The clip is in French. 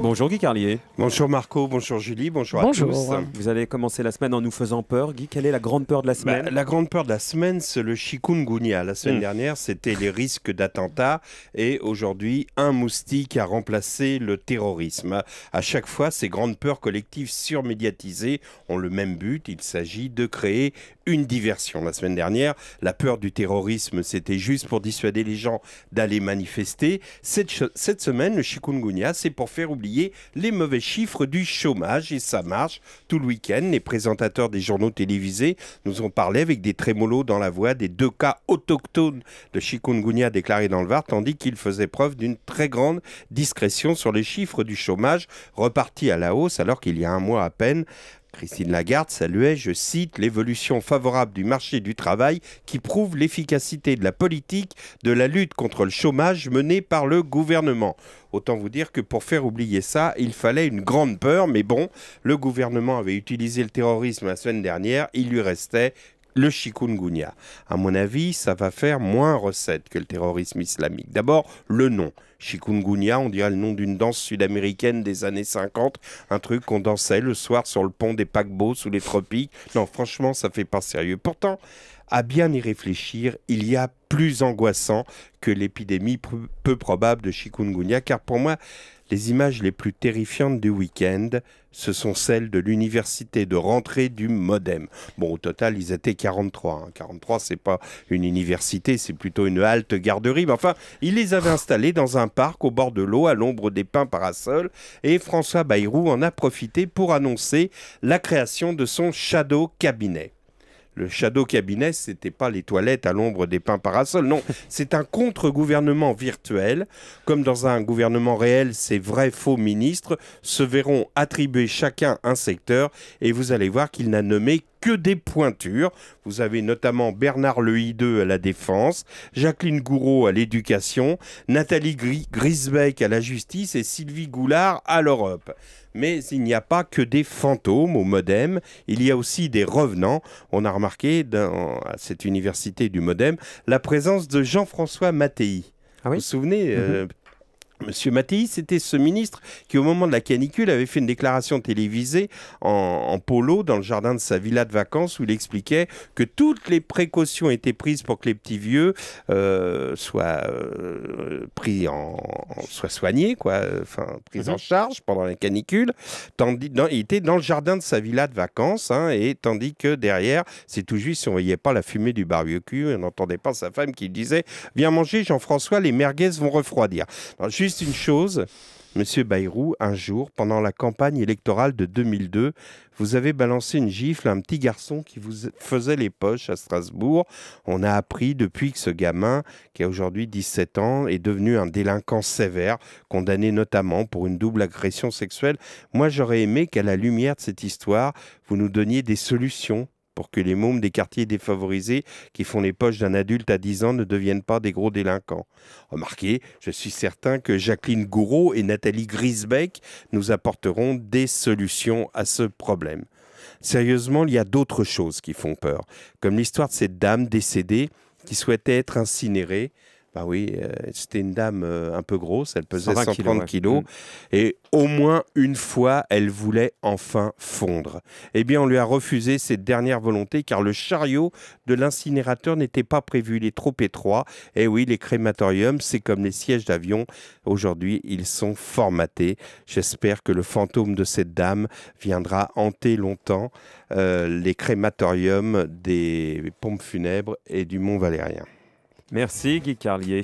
Bonjour Guy Carlier. Bonjour Marco, bonjour Julie, bonjour à tous. Vous allez commencer la semaine en nous faisant peur. Guy, quelle est la grande peur de la semaine? La grande peur de la semaine, c'est le chikungunya. La semaine dernière, c'était les risques d'attentats. Et aujourd'hui, un moustique a remplacé le terrorisme. À chaque fois, ces grandes peurs collectives surmédiatisées ont le même but. Il s'agit de créer une diversion. La semaine dernière, la peur du terrorisme, c'était juste pour dissuader les gens d'aller manifester. Cette semaine, le chikungunya, c'est pour faire oublier les mauvais chiffres du chômage. Et ça marche. Tout le week-end, les présentateurs des journaux télévisés nous ont parlé avec des trémolos dans la voix des 2 cas autochtones de chikungunya déclarés dans le Var, tandis qu'ils faisaient preuve d'une très grande discrétion sur les chiffres du chômage repartis à la hausse, alors qu'il y a un mois à peine, Christine Lagarde saluait, je cite, l'évolution favorable du marché du travail qui prouve l'efficacité de la politique de la lutte contre le chômage menée par le gouvernement. Autant vous dire que pour faire oublier ça, il fallait une grande peur. Mais bon, le gouvernement avait utilisé le terrorisme la semaine dernière, il lui restait le chikungunya. À mon avis, ça va faire moins recette que le terrorisme islamique. D'abord, le nom. Chikungunya, on dirait le nom d'une danse sud-américaine des années 50, un truc qu'on dansait le soir sur le pont des paquebots sous les tropiques. Non, franchement, ça fait pas sérieux. Pourtant, à bien y réfléchir, il y a plus angoissant que l'épidémie peu probable de chikungunya, car pour moi, les images les plus terrifiantes du week-end, ce sont celles de l'université de rentrée du Modem. Bon, au total, ils étaient 43. 43, c'est pas une université, c'est plutôt une halte garderie. Mais enfin, ils les avaient installés dans un parc au bord de l'eau, à l'ombre des pins parasols. Et François Bayrou en a profité pour annoncer la création de son shadow cabinet. Le shadow cabinet, ce n'était pas les toilettes à l'ombre des pins parasols. Non, c'est un contre-gouvernement virtuel. Comme dans un gouvernement réel, ces vrais faux ministres se verront attribuer chacun un secteur. Et vous allez voir qu'il n'a nommé que des pointures. Vous avez notamment Bernard Lehideux à la Défense, Jacqueline Gouraud à l'Éducation, Nathalie Griesbeck à la Justice et Sylvie Goulard à l'Europe. Mais il n'y a pas que des fantômes au Modem, il y a aussi des revenants. On a remarqué à cette université du Modem la présence de Jean-François Mattei. Ah oui, vous vous souvenez Monsieur Mattei, c'était ce ministre qui, au moment de la canicule, avait fait une déclaration télévisée en polo dans le jardin de sa villa de vacances où il expliquait que toutes les précautions étaient prises pour que les petits vieux soient soignés, pris en charge pendant la canicule. Il était dans le jardin de sa villa de vacances, et tandis que derrière, c'est tout juste si on ne voyait pas la fumée du barbecue, on n'entendait pas sa femme qui disait « Viens manger Jean-François, les merguez vont refroidir ». Juste une chose, Monsieur Bayrou, un jour, pendant la campagne électorale de 2002, vous avez balancé une gifle à un petit garçon qui vous faisait les poches à Strasbourg. On a appris depuis que ce gamin, qui a aujourd'hui 17 ans, est devenu un délinquant sévère, condamné notamment pour une double agression sexuelle. Moi, j'aurais aimé qu'à la lumière de cette histoire, vous nous donniez des solutions pour que les mômes des quartiers défavorisés qui font les poches d'un adulte à 10 ans ne deviennent pas des gros délinquants. Remarquez, je suis certain que Jacqueline Gouraud et Nathalie Griesbeck nous apporteront des solutions à ce problème. Sérieusement, il y a d'autres choses qui font peur, comme l'histoire de cette dame décédée qui souhaitait être incinérée. Bah oui, c'était une dame un peu grosse, elle pesait 130 kilos. Et au moins une fois, elle voulait enfin fondre. Eh bien, on lui a refusé cette dernière volonté car le chariot de l'incinérateur n'était pas prévu, il est trop étroit. Et oui, les crématoriums, c'est comme les sièges d'avion. Aujourd'hui, ils sont formatés. J'espère que le fantôme de cette dame viendra hanter longtemps les crématoriums des pompes funèbres et du Mont Valérien. Merci Guy Carlier.